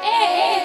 ए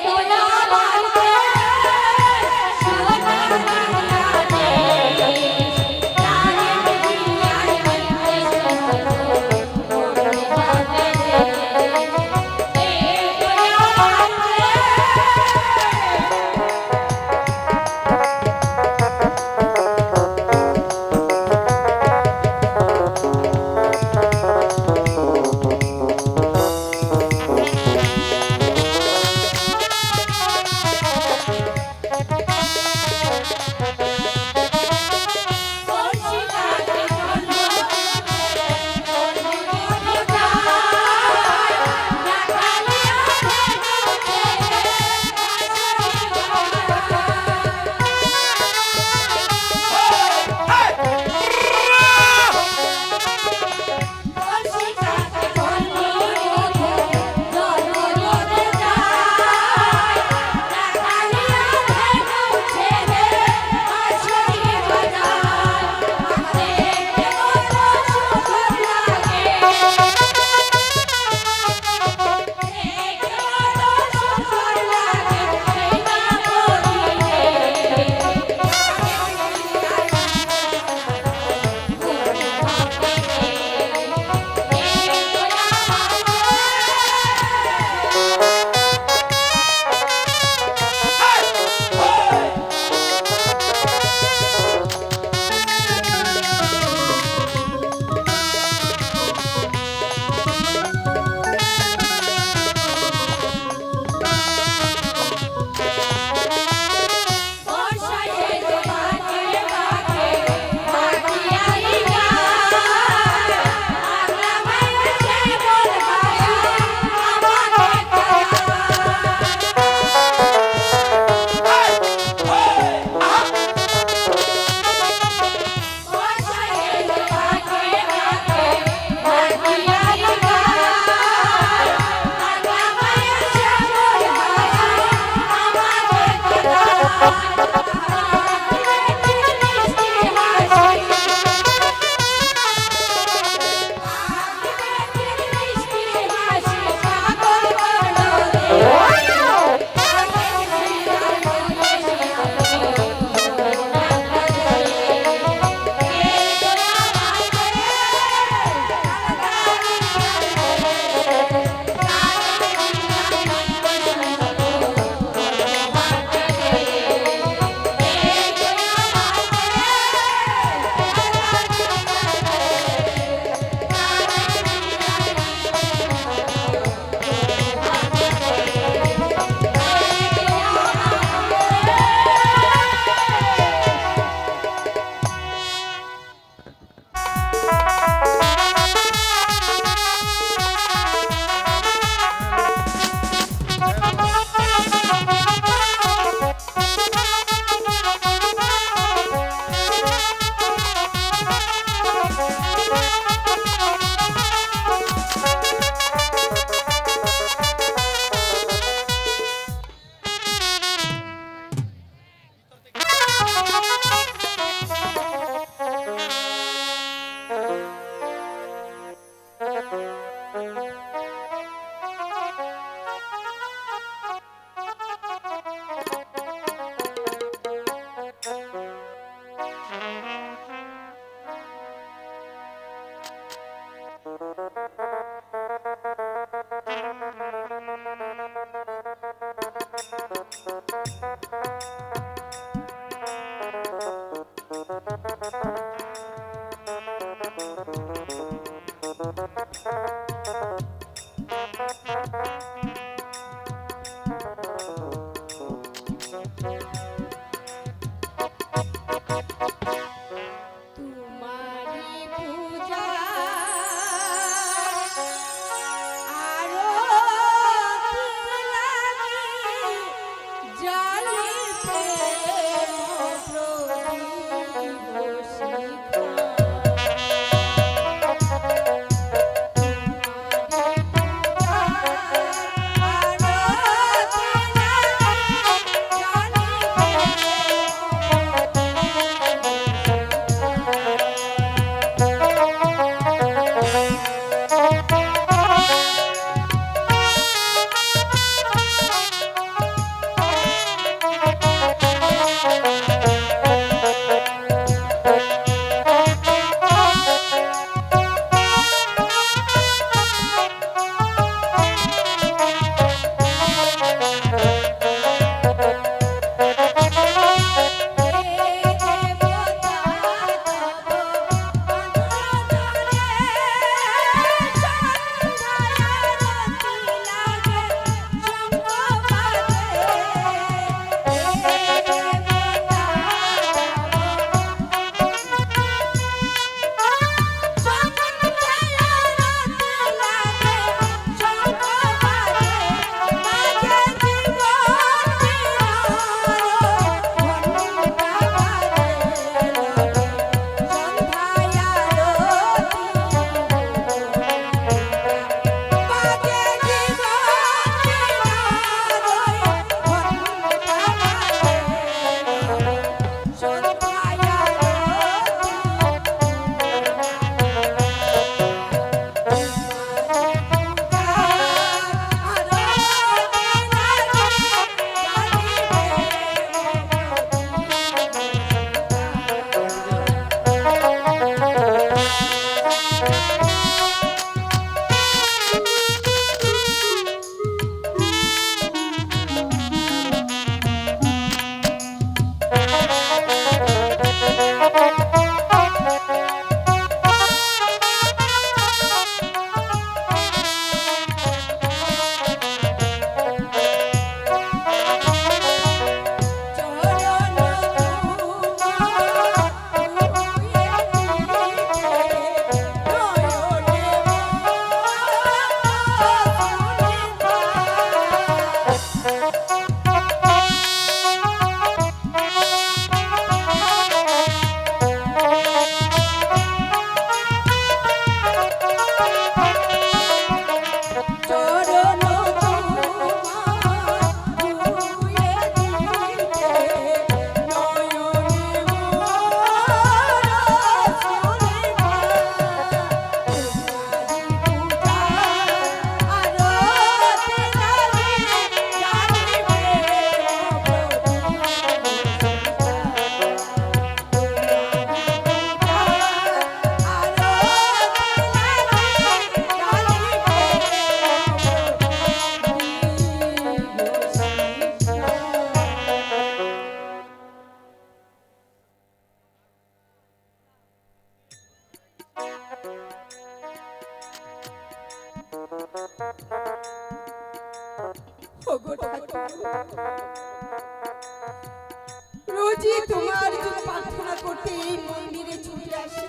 রোজই তোমার জন্য প্রার্থনা করতে এই মন্দিরে ছুটে আসি,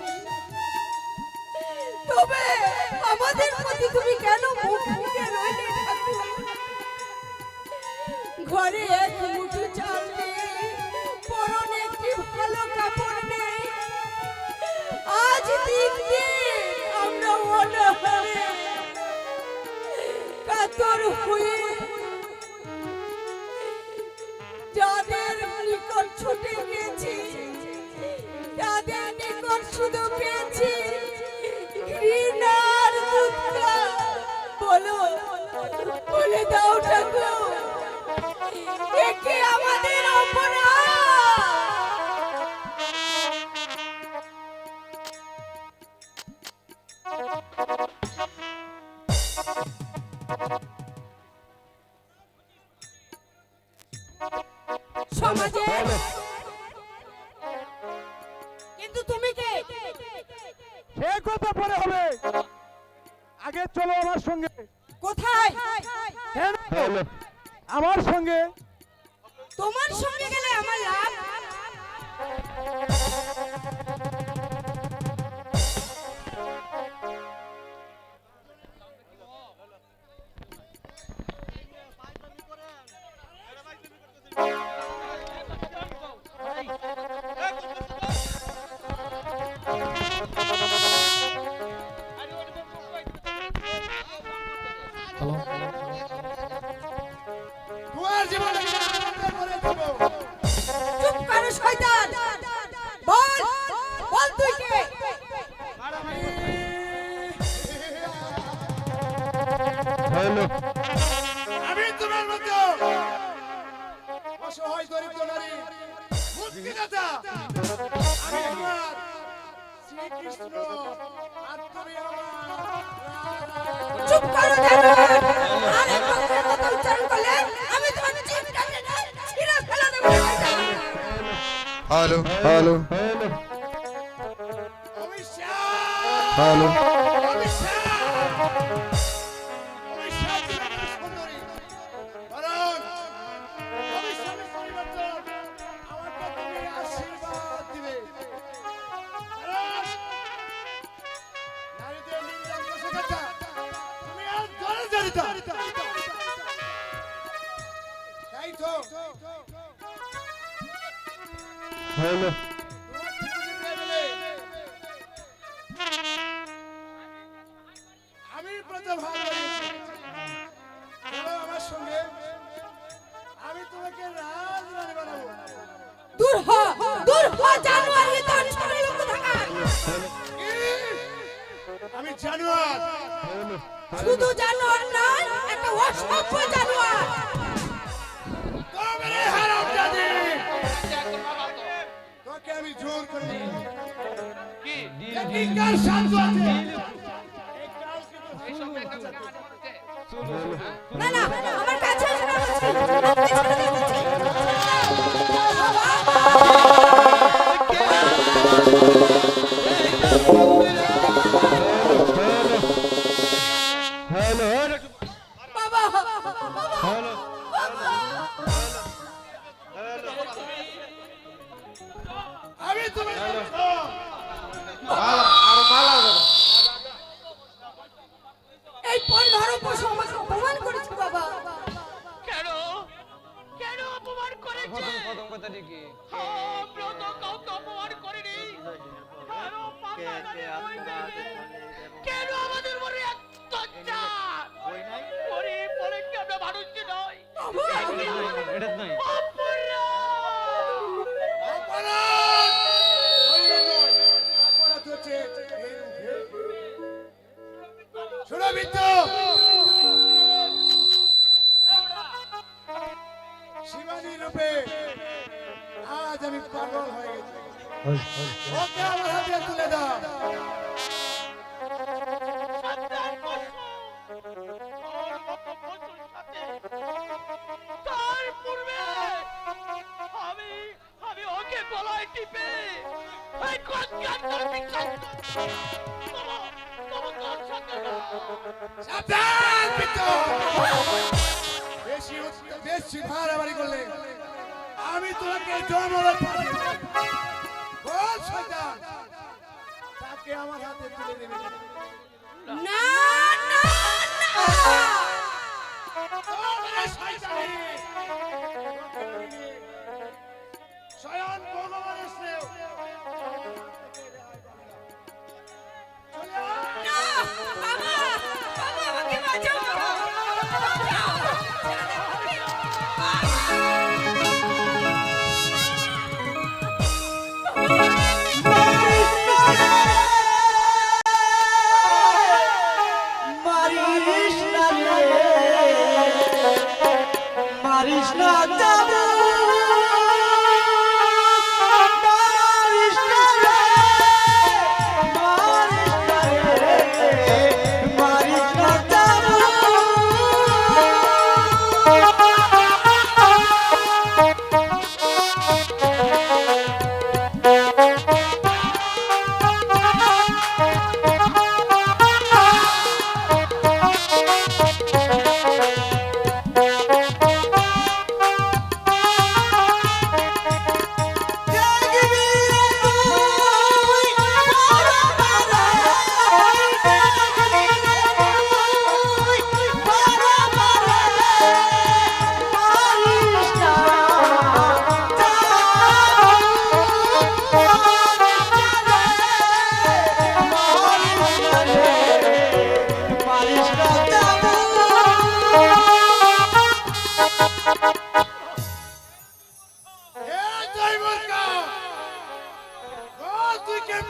তবে আমাদের প্রতি তুমি কেন মুখ ফিরে রইলে ঠাকুর? ঘরে এক মুঠো চাল নেই, পরনে একটি ভালো কাপড় নেই। আজ দিন দিন আমরা অনাহারে কাতর হয়ে যাদের নিকট ছুটে গেছি, তাদের নিকট শুধু পেয়েছি ঘৃণার দুঃখ। বলো, বলে দাও ঠাকুর, একে আমাদের অপরাধ। সমাজে কিন্তু তুমি কে? সে কথা পরে হবে, আগে চলো আমার সঙ্গে। কোথায়? আমার সঙ্গে। তোমার সঙ্গে গেলে আমার লাভ। চুপ করো শয়তান, বল বল তুই কে? আমি তোমার মতো অসহায় দরিদ্র নারী মুক্তিদাতা। আমি তোমার শ্রীকৃষ্ণ আর তুমি আমার। চুপ করো দেবর, আর একবার কথা উচ্চারণ করলে আমি তোমার জিভ কেটে ছিঁড়ে ফেলে দেব। হ্যালো হ্যালো হ্যালো হ্যালো আমি প্রথম আমার সঙ্গে, আমি তোমাকে রাজরানী বানাবো। দূর হ, দূর হ জানোয়ার, তোর ছড়ে লোক থাকা। আমি জানোয়ার। শুধু জানোয়ার নয়, একটা অসভ্য জানোয়ার। তবে হারামজাদি, তোকে আমি জোর করে কি দিনকার শান্ত আছে। না না, আমার কাছে এসে না বলছি, আপনি ছেড়ে দিন বলছি। বাবা, আমি তোমার এই পরধর পশু আমাকে অপমান করেছে বাবা। কেন কেন অপমান করেছে? প্রথম কথাটি কি? আমরা তো কাউকে অপমান করিনি। আরো পাকা কেন আমাদের মনে এত অত্যাচার? গরিব বলে কি আমরা মানুষ নই? এটা নাই। সুরভিত শিবানী রূপে আজ আমি পাগল হয়ে গেছি। ওকে আমার হাতে তুলে দাও। তার পূর্বে আমি আমি ওকে গলায় টিপে এই কচ্ছপটার পিছন সাবধান পিতো, বেশি তোকে জন্মলে পারি বল শয়তান তাকে আমার হাতে তুলে দেবে না না না ওরে শয়তানি স্বয়ং ভগবান এসে চলে আয় না বাবা বাবা আমাকে বাঁচাও বাঁচাও মারিস না যাবো মারিস না রে মারিস না যাবো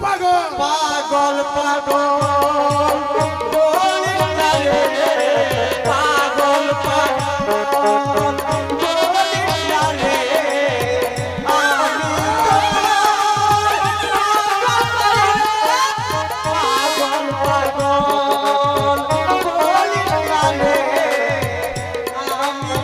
পাগল পাগল বলিস না রে পাগল পাগল বলিস না রে আমি পাগল পাগল বলিস না রে আমি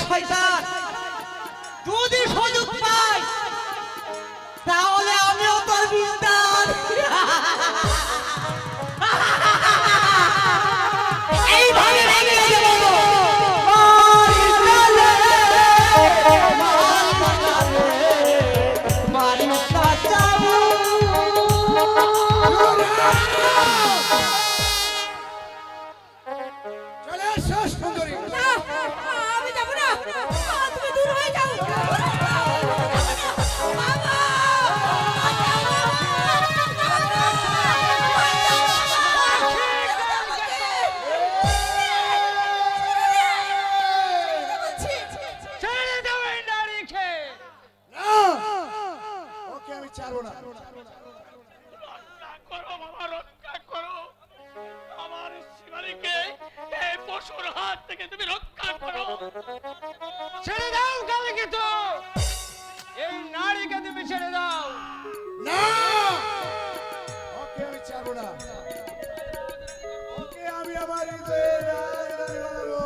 শয়তান যদি সুযোগ পাই তাহলে আমিও তোর বিস্তার এইভাবে ভেঙে দেবো চলে এসো সুন্দরী না আমি যাব না তুমি দূর হয়ে যাও বাবা ছেড়ে দাও এই নারীকে। না ওকে আমি ছাড়বো না রক্ষা করো বাবা, রক্ষা করো আমার শিবানীকে এই পশুর হাত থেকে তুমি রক্ষা করো। ছেড়ে দাও কালীকে, তো এই নারীকে তুমি ছেড়ে দাও। না ওকে আমি ছাড়বো না ওকে আমি আমার হৃদয়ে রাজধানী বানাবো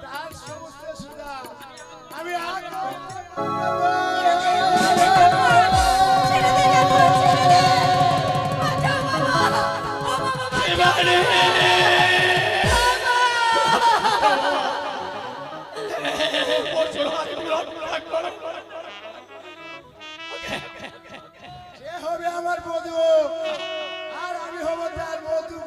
তার সমস্ত সুধা আমি ছেড়ে দে বাবা ছেড়ে দে বাঁচাও বাবা ও বাবা শিবানী পশুর হাত থেকে রক্ষা করো। সে হবে আমার বধূ আর আমি হব তার বধূ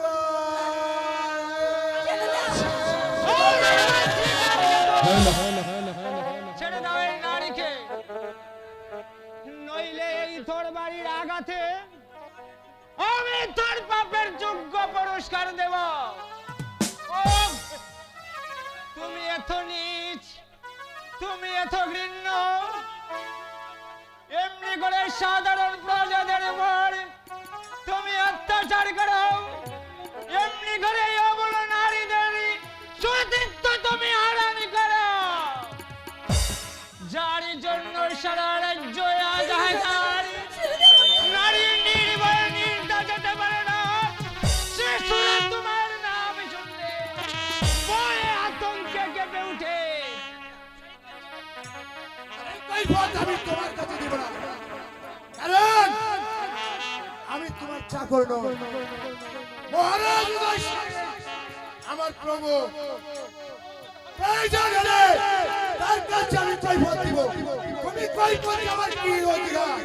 ছেড়ে দাও এই নারীকে, নইলে এই তোর বাড়ির আঘাতে আমি তোর পাপের যোগ্য পুরস্কার দেব। ও, তুমি এত নীচ পথঘৃণ্য এমনি করে সাধারণ প্রজাদের উপর তুমি অত্যাচার করো, এমনি করে অবলা নারীদের সতীত্ব তুমি হারামি করো, যার জন্য সারা রাজ্য আজ হাজার নারী নির্ভয় নির্যাতিত যেতে পারে না। শিশুরা তোমার নাম শুনলে ভয়ে আতঙ্কে কেঁপে উঠে। এই পথ আমি তোমার কাছে দিব না, কারণ আমি তোমার চাকর নই। মহারাজ উদয় সিং আমার প্রভু, প্রয়োজন হলে তার কাছে আমি কৈফত দিব। তুমি কৈফত আমার কি অধিকার?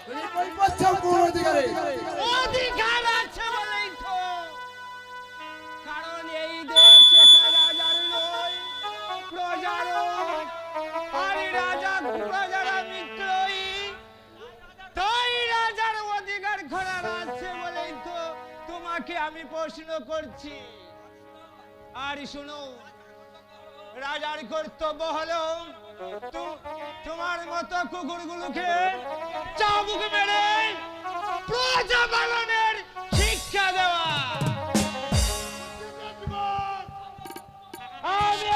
তুমি কৈফত চাও কোন অধিকারে? অধিকার আছে বলেই তো, কারণ এই দেশে রাজার নয় প্রজারও, আর রাজা প্রজারা মিত্রই, তাই রাজার অধিকার করার আছে বলেই তো তোমাকে আমি প্রশ্ন করছি। আর শুনো, রাজার কর্তব্য হলো তোমার মতো কুকুরগুলোকে চাবুক মেরে প্রজা পালনের শিক্ষা দেওয়া। আমি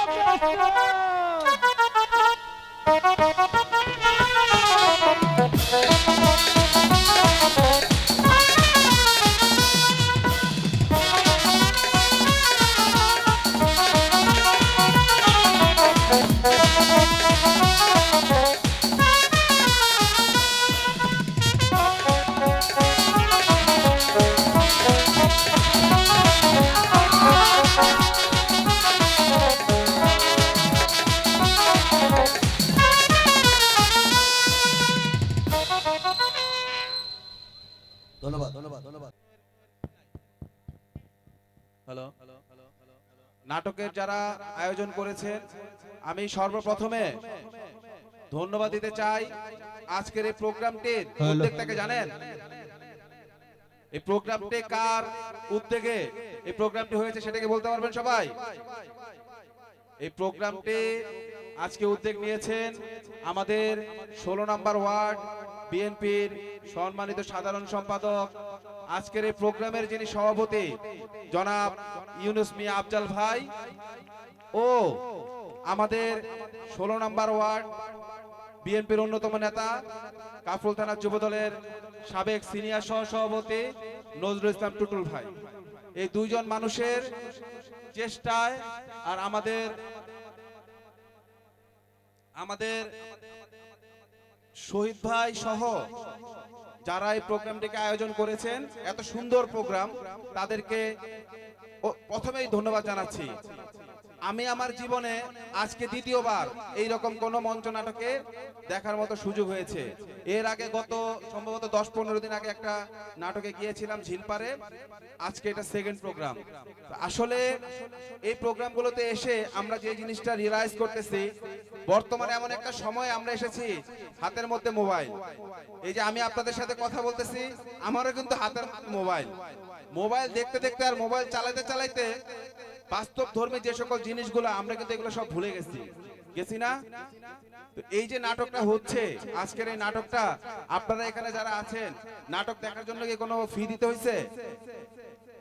ধন্যবাদ ধন্যবাদ ধন্যবাদ। হ্যালো, নাটকের যারা আয়োজন করেছেন আমি সর্বপ্রথমে ধন্যবাদ দিতে চাই। আজকের এই প্রোগ্রামটির উদ্যোক্তাকে জানেন? এই প্রোগ্রামটি কার উদ্যোগে এই প্রোগ্রামটি হয়েছে সেটাকে বলতে পারবেন সবাই? এই প্রোগ্রামটি আজকে উদ্যোগ নিয়েছেন আমাদের 16 নম্বর ওয়ার্ড বিএনপির সম্মানিত সাধারণ সম্পাদক, আজকের এই প্রোগ্রামের যিনি সভাপতি জনাব ইউনুস মিয়া আফজাল ভাই, ও আমাদের 16 নম্বর ওয়ার্ড বিএনপির অন্যতম নেতা কাফরুল থানা যুবদলের সাবেক সিনিয়র সহসভাপতি নজরুল ইসলাম টুটুল ভাই। এই দুইজন মানুষের চেষ্টায় আর আমাদের শহীদ ভাই সহ যারা এই প্রোগ্রামটিকে আয়োজন করেছেন, এত সুন্দর প্রোগ্রাম, তাদেরকে প্রথমেই ধন্যবাদ জানাচ্ছি। আমি আমার জীবনে আজকে দ্বিতীয়বার এই রকম কোন মঞ্চ নাটকে দেখার মতো সুযোগ হয়েছে। এর আগে গত সম্ভবত 10-15 দিন আগে একটা নাটকে গিয়েছিলাম ঝিলপাড়ে, আজকে এটা সেকেন্ড প্রোগ্রাম। আসলে এই প্রোগ্রামগুলোতে এসে আমরা যে জিনিসটা রিয়েলাইজ করতেছি, বর্তমানে এমন একটা সময় আমরা এসেছি, হাতের মধ্যে মোবাইল। এই যে আমি আপনাদের সাথে কথা বলতেছি, আমারও কিন্তু হাতের মোবাইল। মোবাইল দেখতে দেখতে আর মোবাইল চালাতে চালাতে বাস্তব ধর্মী যে সকল জিনিসগুলো আমরা কিন্তু এগুলো সব ভুলে গেছি না? এই যে নাটকটা হচ্ছে, আজকের এই নাটকটা আপনারা এখানে যারা আছেন, নাটক দেখার জন্য কি কোনো ফি দিতে হয়েছে?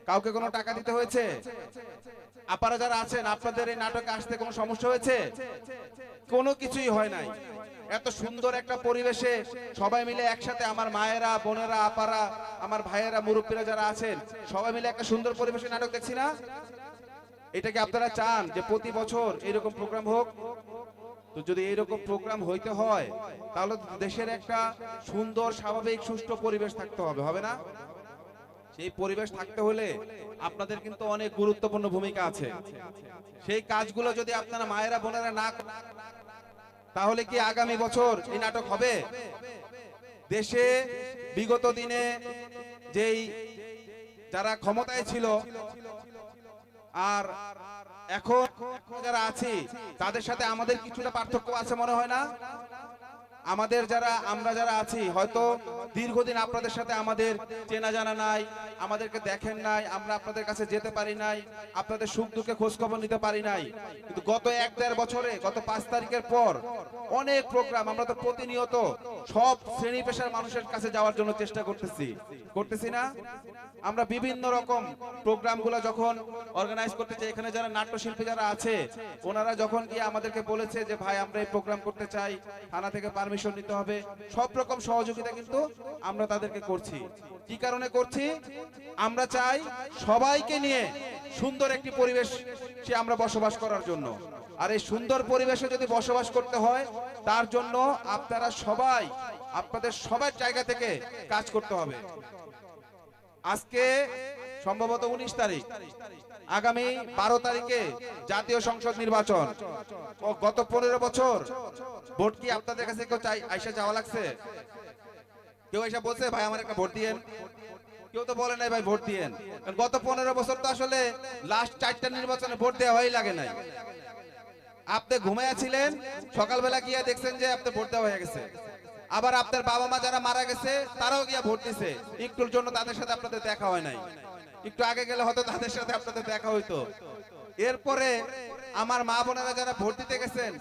কাউকে কোনো টাকা দিতে হয়েছে? আপনারা যারা আছেন, আপনাদের এই নাটকে আসতে কোনো সমস্যা হয়েছে? কোনো কিছুই হয় নাই। এত সুন্দর একটা পরিবেশে সবাই মিলে একসাথে, আমার মায়েরা, বোনেরা, আপারা, আমার ভাইয়েরা, মুরব্বীরা যারা আছেন, সবাই মিলে একটা সুন্দর পরিবেশে নাটক দেখছি না? এটাকে আপনারা চান যে প্রতি বছর এরকম প্রোগ্রাম হোক? তো যদি এইরকম প্রোগ্রাম হইতে হয়, তাহলে দেশের একটা সুন্দর, স্বাভাবিক, সুষ্ঠু পরিবেশ থাকতে হবে, হবে না? সেই পরিবেশ থাকতে হলে আপনাদের কিন্তু অনেক গুরুত্বপূর্ণ ভূমিকা আছে। সেই কাজগুলো যদি আপনারা মায়েরা, বোনেরা না, তাহলে কি আগামী বছর এই নাটক হবে? দেশে বিগত দিনে যেই যারা ক্ষমতায় ছিল আর এখন যারা আছি, তাদের সাথে আমাদের কিছুটা পার্থক্য আছে মনে হয় না? আমরা যারা আছি হয়তো দীর্ঘদিন আপনাদের সাথে আমাদের চেনা জানা নাই, আমাদেরকে দেখেন নাই, আমরা আপনাদের কাছে যেতে পারি নাই, আপনাদের সুখ দুঃখে খোঁজ খবর নিতে পারি নাই। কিন্তু গত 1-1.5 বছরে, গত 5 তারিখের পর অনেক প্রোগ্রাম আমরা তো প্রতিনিয়ত সব শ্রেণী পেশার মানুষের কাছে যাওয়ার জন্য চেষ্টা করতেছি না? আমরা বিভিন্ন রকম প্রোগ্রামগুলো যখন অর্গানাইজ করতে চাই, এখানে যারা নাট্যশিল্পী যারা আছে ওনারা যখন গিয়ে আমাদেরকে বলেছে যে ভাই আমরা এই প্রোগ্রাম করতে চাই, থানা থেকে পারমিশন নিতে হবে, সব রকম সহযোগিতা কিন্তু আমরা তাদেরকে করছি। কি কারণে করছি? আমরা চাই সবাইকে নিয়ে সুন্দর একটি পরিবেশে আমরা বসবাস করার জন্য। আর এই সুন্দর পরিবেশে যদি বসবাস করতে হয় তার জন্য আপনাদের সবার জায়গা থেকে কাজ করতে হবে। আজকে সম্ভবত 19 তারিখ, আগামী 12 তারিখে জাতীয় সংসদ নির্বাচন। গত 15 বছর ভোট কি আপনাদের কাছে কেউ আইসা যাওয়া লাগছে? কেউ আইসা বলছে ভাই আমার একটা ভোট দিয়েন? কেউ তো বলে নাই ভাই ভোট দিয়েন। গত 15 বছর তো আসলে লাস্ট 4টা নির্বাচনে ভোট দেওয়া হয়ে লাগে নাই। আপনি ঘুমাইয়াছিলেন, সকালবেলা গিয়ে দেখছেন যে আপনার ভোট দেওয়া হয়ে গেছে। আবার আপনার বাবা মা যারা মারা গেছে তারাও গিয়া ভোট দিছে, একটুর জন্য তাদের সাথে আপনাদের দেখা হয় নাই। একটু আগে গেলে হয়তো তাদের সাথে আপনাদের দেখা হইতো। এরপরে আমার মা বোনেরা যারা ভোট দিতে গেছেন,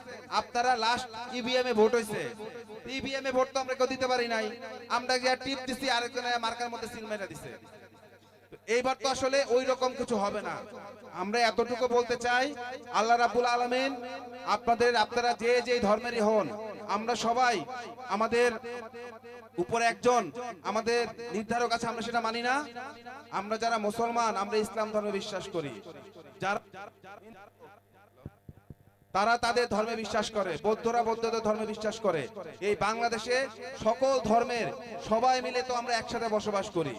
আপনারা লাস্ট ইভিএম এ ভোট হইছে। ইভিএম এ ভোট তো আমরা কেউ দিতে পারি নাই, আমরা গিয়া টিপ দিছি, আরেকজনের মার্কার মধ্যে সিল মেরে দিছে। এইবার তো আসলে ওই রকম কিছু হবে না। আমরা এতটুকু বলতে চাই, আল্লাহ রাব্বুল আলামিন আপনারা যে ধর্মেরই হন, আমরা সবাই আমাদের উপরে একজন আমাদের নির্ধারক আছে, আমরা সেটা মানি না। আমরা যারা মুসলমান, আমরা ইসলাম ধর্মে বিশ্বাস করি। তারা তাদের ধর্মে বিশ্বাস করে, বৌদ্ধরা বৌদ্ধদের ধর্মে বিশ্বাস করে। এই বাংলাদেশে সকল ধর্মের সবাই মিলে তো আমরা একসাথে বসবাস করি।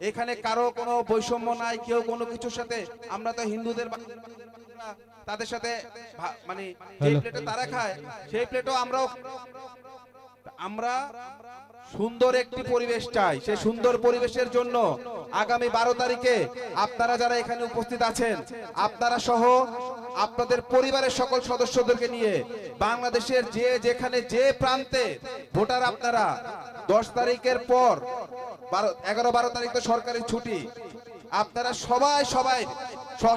এখানে কারো কোনো বৈষম্য নাই, কেউ কোনো কিছুর সাথে, আমরা তো হিন্দুদের তাদের সাথে মানে যে প্লেটে তারা খায় সেই প্লেটও আমরা সুন্দর একটি পরিবেশ চাই। সেই সুন্দর পরিবেশের জন্য আগামী 12 তারিখে আপনারা যারা এখানে উপস্থিত আছেন, আপনারা সহ আপনাদের পরিবারের সকল সদস্যদেরকে নিয়ে বাংলাদেশের যেখানে যে প্রান্তে ভোটার, আপনারা 10 তারিখের পর 11-12 তারিখ তো সরকারি ছুটি, আপনারা সবাই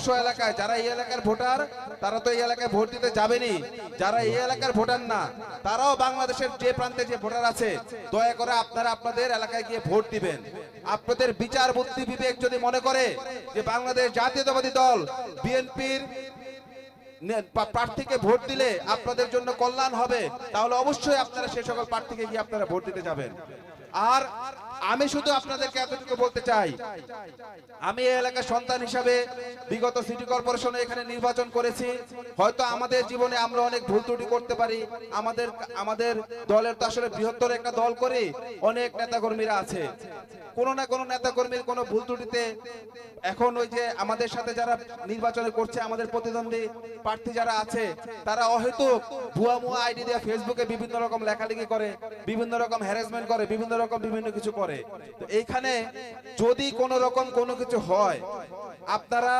স্ব এলাকায়, যারা এই এলাকার ভোটার তারা তো এই এলাকায় ভোট দিতে যাবেনি, যারা এই এলাকার ভোটার না তারাও বাংলাদেশের যে প্রান্তে যে ভোটার আছে, দয়া করে আপনারা আপনাদের এলাকায় গিয়ে ভোট দিবেন। আপনাদের বিচার বুদ্ধি বিবেক যদি মনে করে যে বাংলাদেশ জাতীয়তাবাদী দল বিএনপির প্রার্থীকে ভোট দিলে আপনাদের জন্য কল্যাণ হবে, তাহলে অবশ্যই আপনারা সেই সকল প্রার্থীকে গিয়ে আপনারা ভোট দিতে যাবেন। আর আমি শুধু আপনাদেরকে এতটুকু বলতে চাই, আমি এই এলাকার সন্তান হিসাবে বিগত সিটি কর্পোরেশনে এখানে নির্বাচন করেছি। হয়তো আমাদের জীবনে আমরা অনেক ভুল ত্রুটি করতে পারি। আমাদের দলের তো আসলে বৃহত্তর একটা দল করে অনেক নেতাকর্মীরা আছে, কোনো না কোনো নেতাকর্মীর কোনো ভুল ত্রুটিতে এখন ওই যে আমাদের সাথে যারা নির্বাচনে করছে, আমাদের প্রতিদ্বন্দ্বী প্রার্থী যারা আছে, তারা অহেতুক ভুয়া আইডি দিয়ে ফেসবুকে বিভিন্ন রকম লেখালেখি করে, বিভিন্ন রকম হ্যারাসমেন্ট করে, বিভিন্ন কিছু করে। তো এইখানে যদি কোন রকম কোনো কিছু হয়, আপনারা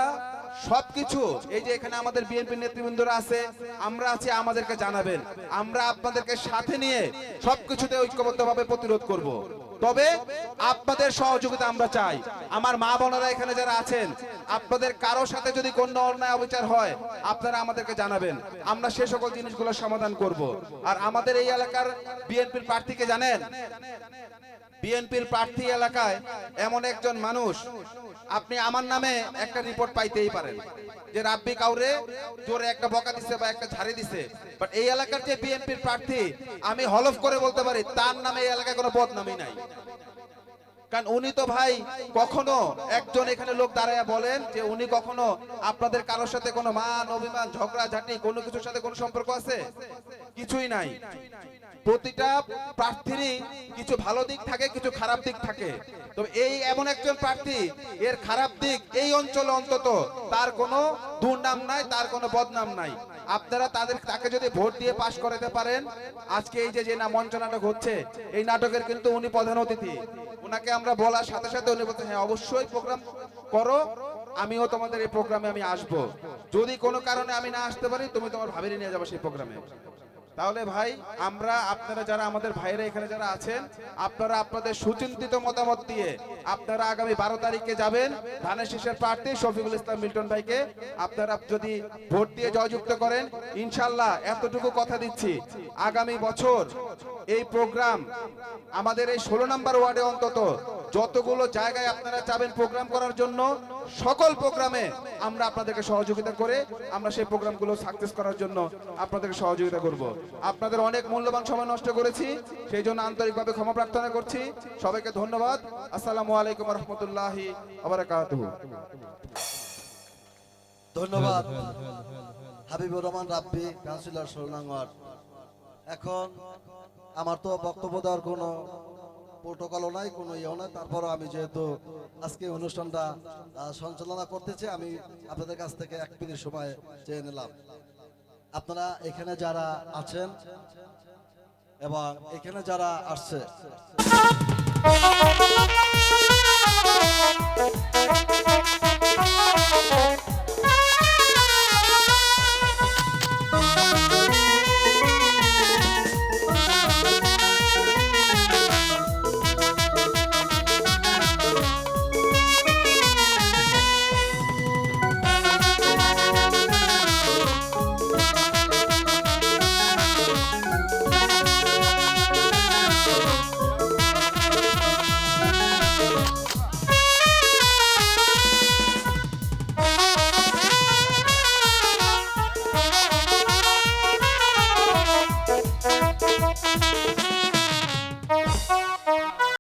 সবকিছু, এই যে এখানে আমাদের বিএনপি নেতৃবৃন্দরা আছে, আমরা আছি, আমাদেরকে জানাবেন। আমরা আপনাদেরকে সাথে নিয়ে সবকিছুতে ঐক্যবদ্ধভাবে প্রতিরোধ করব। তবে আপনাদের সহযোগিতা আমরা চাই। আমার মা বোনেরা এখানে যারা আছেন, আপনাদের কারো সাথে যদি কোনো অন্যায় অবিচার হয়, আপনারা আমাদেরকে জানাবেন, আমরা সে সকল জিনিসগুলো সমাধান করব। আর আমাদের এই এলাকার বিএনপির প্রার্থীকে জানেন, বিএনপির প্রার্থী এলাকায় এমন একজন মানুষ, আপনি আমার নামে একটা রিপোর্ট পাইতেই পারেন যে রাব্বি কাউরে জোরে একটা বকা দিছে বা একটা ঝাড়ি দিছে, বাট এই এলাকার যে বিএনপির প্রার্থী, আমি হলফ করে বলতে পারি তার নামে এই এলাকায় কোনো বদনামই নাই। কারণ উনি তো ভাই কখনো, একজন এখানে লোক দাঁড়ায় বলেন যে উনি কখনো আপনাদের কারোর সাথে কোনো মান অভিমান ঝগড়া ঝাঁটি কোনো কিছুর সাথে কোনো সম্পর্ক আছে? কিছুই নাই। প্রতিটা প্রার্থীরই কিছু ভালো দিক থাকে, কিছু খারাপ দিক থাকে। তবে এই এমন একজন প্রার্থী, এর খারাপ দিক এই অঞ্চলে অন্তত তার কোনো দুর্নাম নাই, তার কোনো বদনাম নাই। আপনারা তাকে যদি ভোট দিয়ে পাশ করাতে পারেন, আজকে এই যে মঞ্চ নাটক হচ্ছে, এই নাটকের কিন্তু উনি প্রধান অতিথি। ওনাকে আমরা বলার সাথে সাথে উনি বলতে, হ্যাঁ অবশ্যই প্রোগ্রাম করো, আমিও তোমাদের এই প্রোগ্রামে আমি আসবো। যদি কোনো কারণে আমি না আসতে পারি, তুমি তোমার ভাবিরে নিয়ে যাবো সেই প্রোগ্রামে। তাহলে ভাই আমরা আপনারা যারা আমাদের ভাইরা এখানে যারা আছেন আপনারা আপনাদের সুচিন্তিত মতামত দিয়ে আপনারা আগামী 12 তারিখে যাবেন ধানের শীষের প্রার্থী শফিকুল ইসলাম মিল্টন ভাইকে আপনারা যদি ভোট দিয়ে জয়যুক্ত করেন ইনশাআল্লাহ এতটুকু কথা দিচ্ছি আগামী বছর এই প্রোগ্রাম আমাদের এই 16 নম্বর ওয়ার্ডে অন্তত যতগুলো জায়গায় আপনারা চাবেন প্রোগ্রাম করার জন্য সকল প্রোগ্রামে আমরা আপনাদেরকে সহযোগিতা করে আমরা সেই প্রোগ্রামগুলো সাকসেস করার জন্য আপনাদেরকে সহযোগিতা করব আপনাদের অনেক মূল্যবান সময় নষ্ট করেছি সেই জন্য আন্তরিকভাবে ক্ষমা প্রার্থনা করছি সবাইকে ধন্যবাদ আসসালামু আলাইকুম ওয়া রাহমাতুল্লাহি ওয়া বারাকাতুহু ধন্যবাদ হাবিবুর রহমান রাব্বি কাউন্সিলর 16 নং ওয়ার্ড। এখন আমার তো বক্তব্য দেওয়ার কোনো প্রোটোকলও নাই, কোনো ইয়েও নাই, তারপরও আমি যেহেতু আজকে অনুষ্ঠানটা সঞ্চালনা করতেছি আমি আপনাদের কাছ থেকে 1 মিনিট সময় চেয়ে নিলাম। আপনারা এখানে যারা আছেন এবং এখানে যারা আসছে